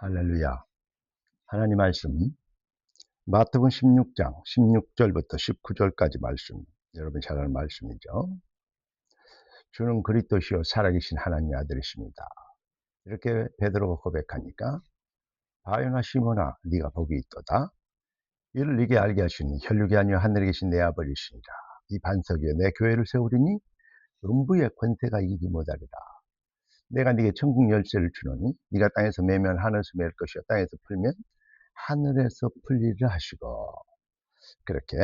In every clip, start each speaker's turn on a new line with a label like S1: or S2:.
S1: 할렐루야. 하나님 말씀 마태복음 16장 16절부터 19절까지 말씀, 여러분 잘 아는 말씀이죠. 주는 그리스도시요 살아계신 하나님의 아들이십니다. 이렇게 베드로가 고백하니까 바요나 시몬아 네가 복이 있도다. 이를 네게 알게 하시니 혈육이 아니요 하늘에 계신 내 아버지시니라. 이 반석 위에 내 교회를 세우리니 음부의 권세가 이기지 못하리라. 내가 네게 천국 열쇠를 주노니 네가 땅에서 매면 하늘에서 맬 것이요 땅에서 풀면 하늘에서 풀리라 하시고, 그렇게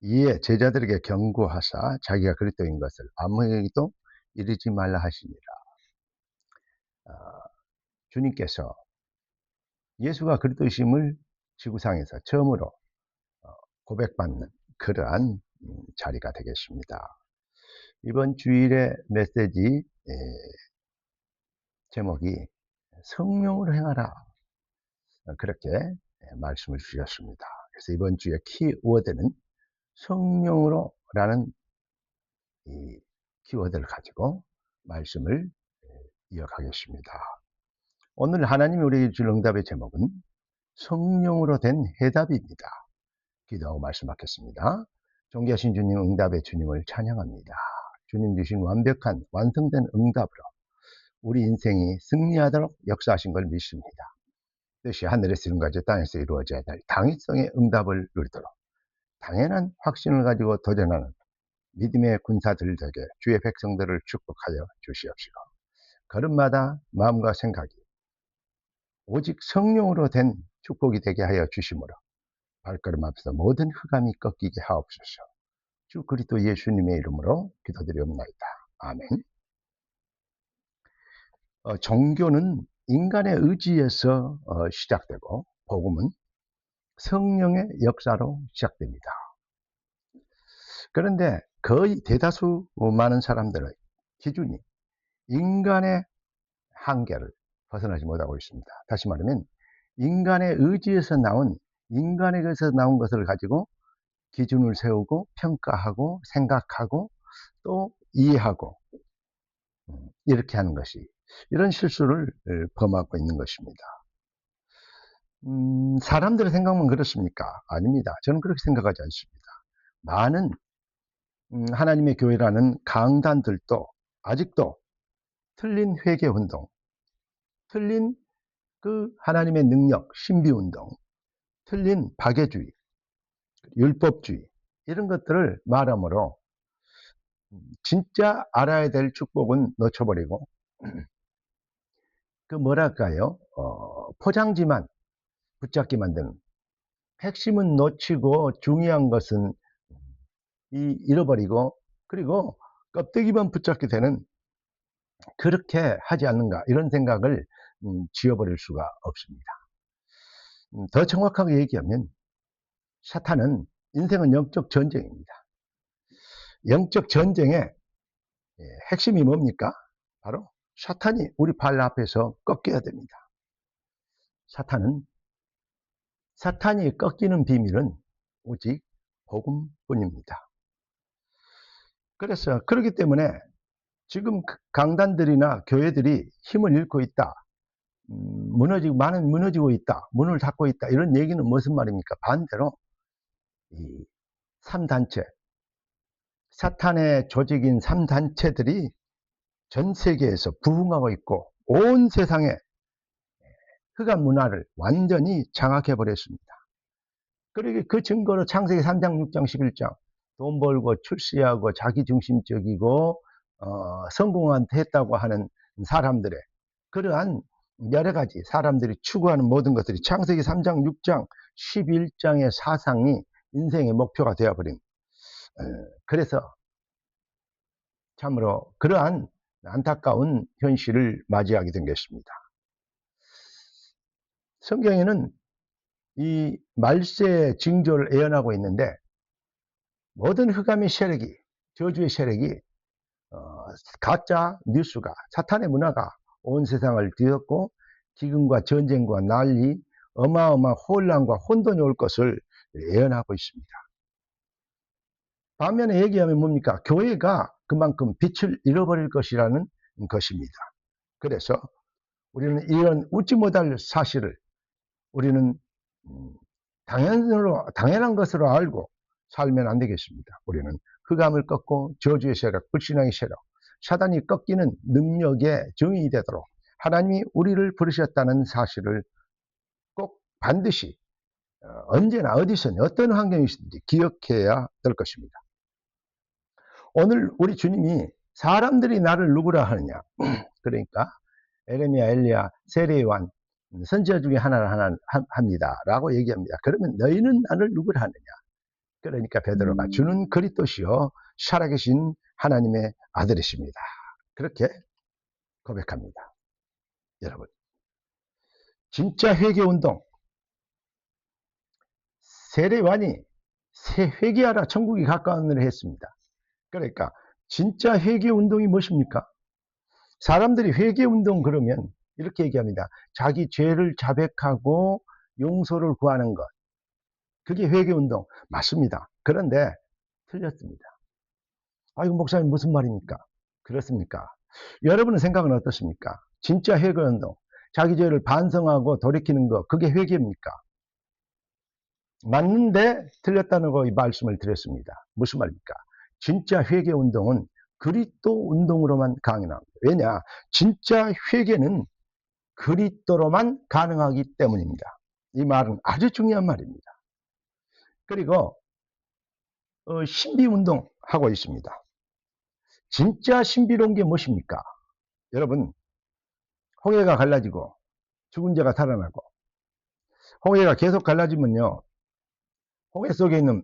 S1: 이에 제자들에게 경고하사 자기가 그리스도인 것을 아무에게도 이르지 말라 하시니라. 주님께서 예수가 그리스도심을 지구상에서 처음으로 고백받는 그러한 자리가 되겠습니다. 이번 주일의 메시지 제목이 성령으로 행하라, 그렇게 말씀을 주셨습니다. 그래서 이번 주의 키워드는 성령으로라는 이 키워드를 가지고 말씀을 이어가겠습니다. 오늘 하나님이 우리에게 줄 응답의 제목은 성령으로 된 해답입니다. 기도하고 말씀하겠습니다. 존귀하신 주님, 응답의 주님을 찬양합니다. 주님 주신 완벽한 완성된 응답으로 우리 인생이 승리하도록 역사하신 걸 믿습니다. 뜻이 하늘에서 이룬같이 땅에서 이루어져야 될 당위성의 응답을 누리도록 당연한 확신을 가지고 도전하는 믿음의 군사들 되게 주의 백성들을 축복하여 주시옵시고, 걸음마다 마음과 생각이 오직 성령으로 된 축복이 되게 하여 주시므로 발걸음 앞에서 모든 흑암이 꺾이게 하옵소서. 주 그리스도 예수님의 이름으로 기도드리옵나이다. 아멘. 종교는 인간의 의지에서 시작되고 복음은 성령의 역사로 시작됩니다. 그런데 거의 대다수 많은 사람들의 기준이 인간의 한계를 벗어나지 못하고 있습니다. 다시 말하면 인간의 의지에서 나온, 인간에게서 나온 것을 가지고 기준을 세우고 평가하고 생각하고 또 이해하고 이렇게 하는 것이, 이런 실수를 범하고 있는 것입니다. 사람들의 생각만 그렇습니까? 아닙니다. 저는 그렇게 생각하지 않습니다. 많은 하나님의 교회라는 강단들도 아직도 틀린 회개운동, 틀린 그 하나님의 능력, 신비운동, 틀린 박애주의, 율법주의, 이런 것들을 말함으로 진짜 알아야 될 축복은 놓쳐버리고 그 뭐랄까요, 포장지만 붙잡게 만드는, 핵심은 놓치고 중요한 것은 잃어버리고, 그리고 껍데기만 붙잡게 되는, 그렇게 하지 않는가, 이런 생각을 지어버릴 수가 없습니다. 더 정확하게 얘기하면 사탄은, 인생은 영적 전쟁입니다. 영적 전쟁의 핵심이 뭡니까? 바로 사탄이 우리 발 앞에서 꺾여야 됩니다. 사탄이 꺾이는 비밀은 오직 복음뿐입니다. 그래서 그렇기 때문에 지금 강단들이나 교회들이 힘을 잃고 있다, 무너지고 있다, 문을 닫고 있다, 이런 얘기는 무슨 말입니까? 반대로 이 3단체, 사탄의 조직인 3단체들이 전 세계에서 부흥하고 있고 온 세상에 흑암 문화를 완전히 장악해 버렸습니다. 그리고 그 증거로 창세기 3장, 6장, 11장 돈 벌고 출세하고 자기중심적이고 성공했다고 하는 사람들의 그러한 여러 가지 사람들이 추구하는 모든 것들이 창세기 3장, 6장, 11장의 사상이 인생의 목표가 되어버린, 그래서 참으로 그러한 안타까운 현실을 맞이하게 된 것입니다. 성경에는 이 말세의 징조를 예언하고 있는데, 모든 흑암의 세력이, 저주의 세력이, 가짜 뉴스가, 사탄의 문화가 온 세상을 뒤덮고 기근과 전쟁과 난리, 어마어마한 혼란과 혼돈이 올 것을 예언하고 있습니다. 반면에 얘기하면 뭡니까? 교회가 그만큼 빛을 잃어버릴 것이라는 것입니다. 그래서 우리는 이런 웃지 못할 사실을 우리는 당연한 것으로 알고 살면 안 되겠습니다. 우리는 흑암을 꺾고 저주의 세력, 불신앙의 세력, 사단이 꺾이는 능력의 정의 되도록 하나님이 우리를 부르셨다는 사실을 꼭 반드시 언제나 어디서든 어떤 환경이든지 기억해야 될 것입니다. 오늘 우리 주님이 사람들이 나를 누구라 하느냐 그러니까 에레미야, 엘리야, 세례요한 선지자 중에 하나를 합니다 라고 얘기합니다. 그러면 너희는 나를 누구라 하느냐, 그러니까 베드로가 주는 그리스도시요 살아계신 하나님의 아들이십니다. 그렇게 고백합니다. 여러분, 진짜 회개운동, 세례요한이 회개하라 천국이 가까운 을 했습니다. 그러니까 진짜 회개운동이 무엇입니까? 사람들이 회개운동 그러면 이렇게 얘기합니다. 자기 죄를 자백하고 용서를 구하는 것, 그게 회개운동 맞습니다. 그런데 틀렸습니다. 이거 목사님 무슨 말입니까? 그렇습니까? 여러분의 생각은 어떻습니까? 진짜 회개운동, 자기 죄를 반성하고 돌이키는 것, 그게 회개입니까? 맞는데 틀렸다는 거 말씀을 드렸습니다. 무슨 말입니까? 진짜 회개운동은 그리스도 운동으로만 가능합니다. 왜냐? 진짜 회개는 그리스도로만 가능하기 때문입니다. 이 말은 아주 중요한 말입니다. 그리고 신비운동 하고 있습니다. 진짜 신비로운 게 무엇입니까? 여러분, 홍해가 갈라지고 죽은 자가 살아나고, 홍해가 계속 갈라지면요 홍해 속에 있는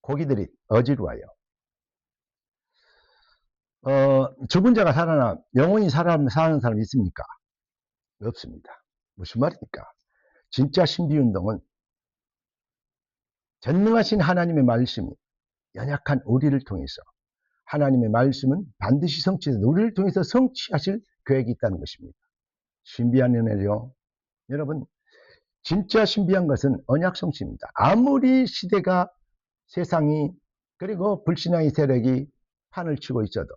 S1: 고기들이 어지러워요. 죽은 자가 살아나 영원히 사는 사람 있습니까? 없습니다. 무슨 말입니까? 진짜 신비운동은 전능하신 하나님의 말씀이 연약한 우리를 통해서, 하나님의 말씀은 반드시 성취해서 우리를 통해서 성취하실 계획이 있다는 것입니다. 신비한 은혜요. 여러분, 진짜 신비한 것은 언약 성취입니다. 아무리 시대가, 세상이, 그리고 불신앙의 세력이 판을 치고 있어도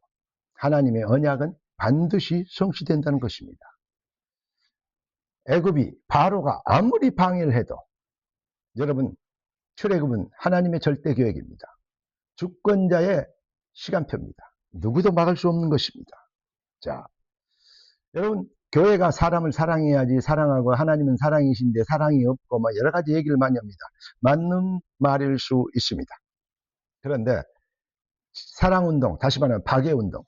S1: 하나님의 언약은 반드시 성취된다는 것입니다. 애굽이, 바로가 아무리 방해를 해도 여러분, 출애굽은 하나님의 절대 계획입니다. 주권자의 시간표입니다. 누구도 막을 수 없는 것입니다. 자, 여러분, 교회가 사람을 사랑해야지, 사랑하고 하나님은 사랑이신데 사랑이 없고 여러 가지 얘기를 많이 합니다. 맞는 말일 수 있습니다. 그런데 사랑운동, 다시 말하면 박애운동,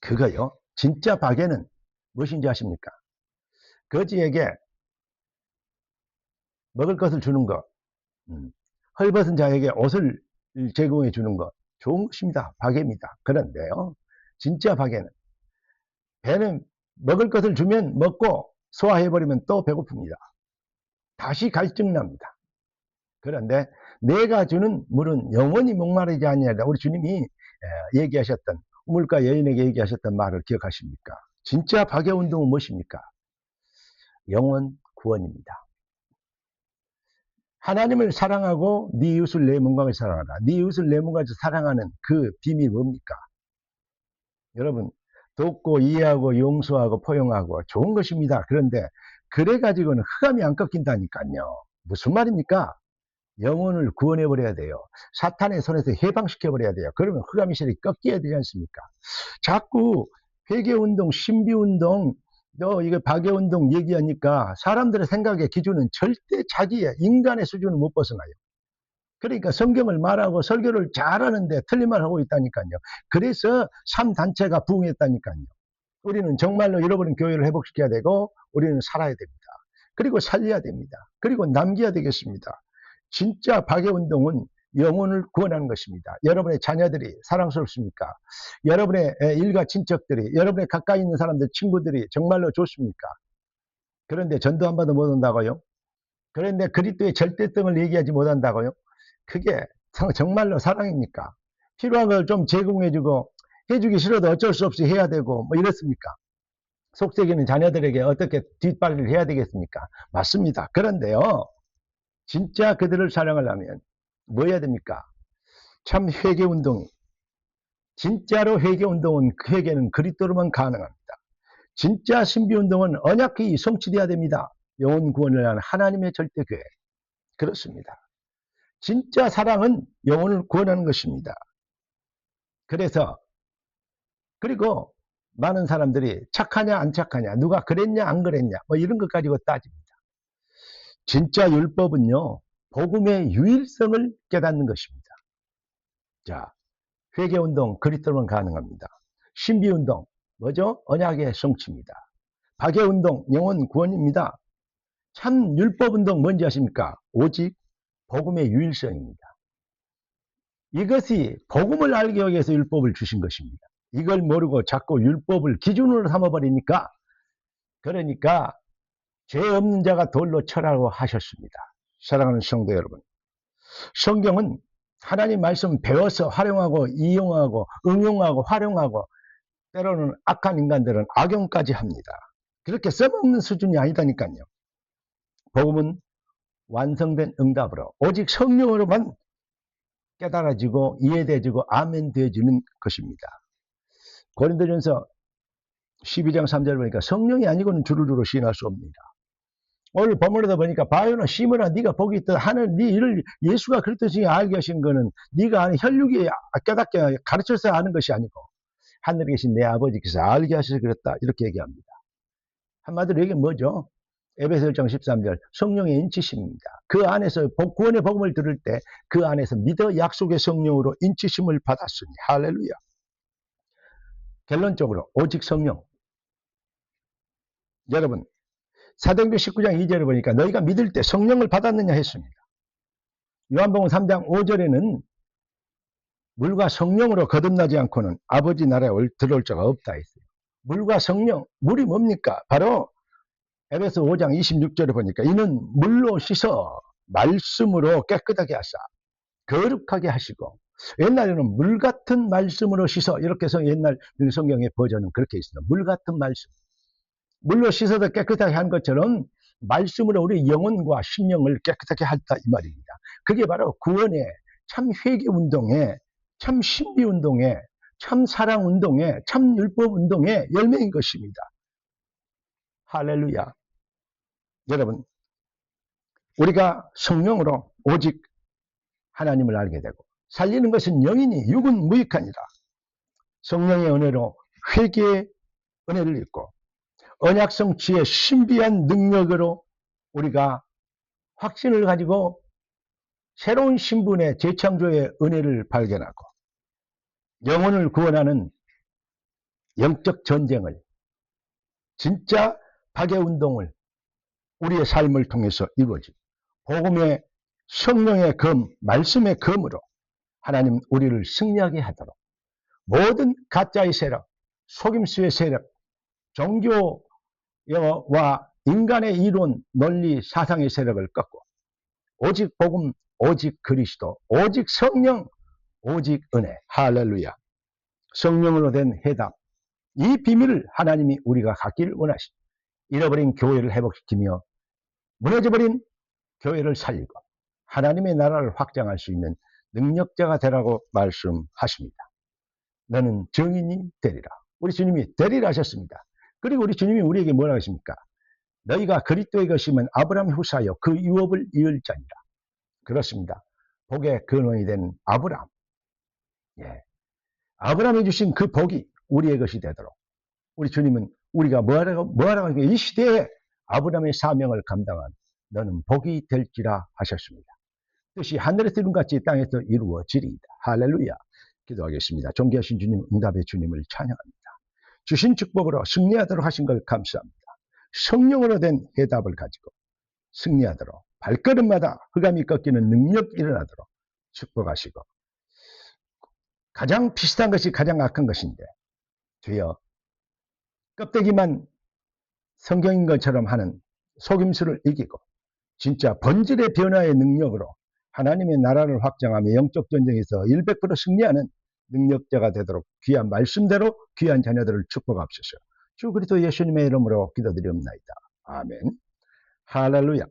S1: 그거요, 진짜 박애는 무엇인지 아십니까? 거지에게 먹을 것을 주는 것, 헐벗은 자에게 옷을 제공해 주는 것, 좋은 것입니다. 박애입니다. 그런데요, 진짜 박애는, 배는 먹을 것을 주면 먹고 소화해버리면 또 배고픕니다. 다시 갈증 납니다. 그런데 내가 주는 물은 영원히 목마르지 아니하리라. 우리 주님이 얘기하셨던, 우물가 여인에게 얘기하셨던 말을 기억하십니까? 진짜 박애운동은 무엇입니까? 영원 구원입니다. 하나님을 사랑하고 네 이웃을 내 몸과 같이 사랑하라. 네 이웃을 내 몸과 같이 사랑하는 그 비밀이 뭡니까? 여러분, 돕고 이해하고 용서하고 포용하고 좋은 것입니다. 그런데 그래가지고는 흑암이 안 꺾인다니까요. 무슨 말입니까? 영혼을 구원해버려야 돼요. 사탄의 손에서 해방시켜버려야 돼요. 그러면 흑암의 세력이 꺾여야 되지 않습니까? 자꾸 회개운동, 신비운동, 이거 박애운동 얘기하니까 사람들의 생각의 기준은 절대 자기의 인간의 수준을 못 벗어나요. 그러니까 성경을 말하고 설교를 잘하는데 틀린 말 하고 있다니까요. 그래서 3단체가 부흥했다니까요. 우리는 정말로 잃어버린 교회를 회복시켜야 되고 우리는 살아야 됩니다. 그리고 살려야 됩니다. 그리고 남겨야 되겠습니다. 진짜 박애운동은 영혼을 구원하는 것입니다. 여러분의 자녀들이 사랑스럽습니까? 여러분의 일가 친척들이, 여러분의 가까이 있는 사람들, 친구들이 정말로 좋습니까? 그런데 전도 한 번도 못 온다고요? 그런데 그리스도의 절대성을 얘기하지 못한다고요? 그게 정말로 사랑입니까? 필요한 걸 좀 제공해주고, 해주기 싫어도 어쩔 수 없이 해야 되고 이렇습니까? 속썩이는 자녀들에게 어떻게 뒷발을 해야 되겠습니까? 맞습니다. 그런데요, 진짜 그들을 사랑하려면 뭐 해야 됩니까? 참 회개운동이, 진짜로 회개운동은, 그 회개는 그리스도로만 가능합니다. 진짜 신비운동은 언약이 성취되어야 됩니다. 영혼 구원을 위한 하나님의 절대 계획. 그렇습니다. 진짜 사랑은 영혼을 구원하는 것입니다. 그리고 많은 사람들이 착하냐 안 착하냐, 누가 그랬냐 안 그랬냐, 뭐 이런 것 가지고 따집니다. 진짜 율법은요, 복음의 유일성을 깨닫는 것입니다. 자, 회개운동 그리스도로는 가능합니다. 신비운동 뭐죠? 언약의 성취입니다. 박해운동 영혼 구원입니다. 참 율법운동 뭔지 아십니까? 오직 복음의 유일성입니다. 이것이 복음을 알기 위해서 율법을 주신 것입니다. 이걸 모르고 자꾸 율법을 기준으로 삼아버리니까, 그러니까 죄 없는 자가 돌로 쳐라고 하셨습니다. 사랑하는 성도 여러분, 성경은 하나님 말씀 배워서 활용하고 이용하고 응용하고 활용하고, 때로는 악한 인간들은 악용까지 합니다. 그렇게 써먹는 수준이 아니다니까요. 복음은 완성된 응답으로 오직 성령으로만 깨달아지고 이해되어지고 아멘 되어지는 것입니다. 고린도전서 12장 3절 보니까 성령이 아니고는 주를 시인할 수 없습니다. 오늘 본문에도 보니까 바요나 시므나 네가 복이 있다 하는 네 일을 예수가 그리스도 중에 알게 하신 거는 네가 아는 혈육이 깨닫게 가르쳐서 아는 것이 아니고 하늘에 계신 내 아버지께서 알게 하셔서 그랬다, 이렇게 얘기합니다. 한마디로 이게 뭐죠? 에베소 1장 13절 성령의 인치심입니다. 그 안에서 구원의 복음을 들을 때 그 안에서 믿어 약속의 성령으로 인치심을 받았으니 할렐루야. 결론적으로 오직 성령. 여러분, 사도행전 19장 2절에 보니까 너희가 믿을 때 성령을 받았느냐 했습니다. 요한복음 3장 5절에는 물과 성령으로 거듭나지 않고는 아버지 나라에 들어올 자가 없다 했어요. 물과 성령, 물이 뭡니까? 바로 에베소 5장 26절에 보니까 이는 물로 씻어 말씀으로 깨끗하게 하사 거룩하게 하시고, 옛날에는 물 같은 말씀으로 씻어, 이렇게 해서 옛날 성경의 버전은 그렇게 있습니다. 물 같은 말씀. 물로 씻어도 깨끗하게 한 것처럼 말씀으로 우리 영혼과 심령을 깨끗하게 했다, 이 말입니다. 그게 바로 구원의 참 회개운동의 참 신비운동의 참 사랑운동의 참 율법운동의 열매인 것입니다. 할렐루야. 여러분, 우리가 성령으로 오직 하나님을 알게 되고 살리는 것은 영이니 육은 무익하니라. 성령의 은혜로 회개의 은혜를 입고 언약 성취의 신비한 능력으로 우리가 확신을 가지고 새로운 신분의 재창조의 은혜를 발견하고 영혼을 구원하는 영적 전쟁을, 진짜 박해운동을 우리의 삶을 통해서 이루어지고 복음의 성령의 검, 말씀의 검으로 하나님 우리를 승리하게 하도록 모든 가짜의 세력, 속임수의 세력, 종교와 인간의 이론, 논리, 사상의 세력을 꺾고 오직 복음, 오직 그리스도, 오직 성령, 오직 은혜. 할렐루야. 성령으로 된 해답, 이 비밀을 하나님이 우리가 갖기를 원하십니다. 잃어버린 교회를 회복시키며 무너져버린 교회를 살리고 하나님의 나라를 확장할 수 있는 능력자가 되라고 말씀하십니다. 너는 증인이 되리라. 우리 주님이 되리라 하셨습니다. 그리고 우리 주님이 우리에게 뭐라고 하십니까? 너희가 그리스도의 것이면 아브라함의 후사여 그 유업을 이을 자니라. 그렇습니다. 복의 근원이 된 아브라함. 예. 아브라함이 주신 그 복이 우리의 것이 되도록 우리 주님은 우리가 뭐하라고 이 시대에 아브라함의 사명을 감당한 너는 복이 될지라 하셨습니다. 뜻이 하늘에서 이룬같이 땅에서 이루어지리이다. 할렐루야. 기도하겠습니다. 존귀하신 주님, 응답의 주님을 찬양합니다. 주신 축복으로 승리하도록 하신 걸 감사합니다. 성령으로 된 해답을 가지고 승리하도록 발걸음마다 흑암이 꺾이는 능력이 일어나도록 축복하시고, 가장 비슷한 것이 가장 악한 것인데 주여 껍데기만 성경인 것처럼 하는 속임수를 이기고 진짜 본질의 변화의 능력으로 하나님의 나라를 확장하며 영적 전쟁에서 100% 승리하는 능력자가 되도록 귀한 말씀대로 귀한 자녀들을 축복하옵소서. 주 그리스도 예수님의 이름으로 기도드리옵나이다. 아멘. 할렐루야.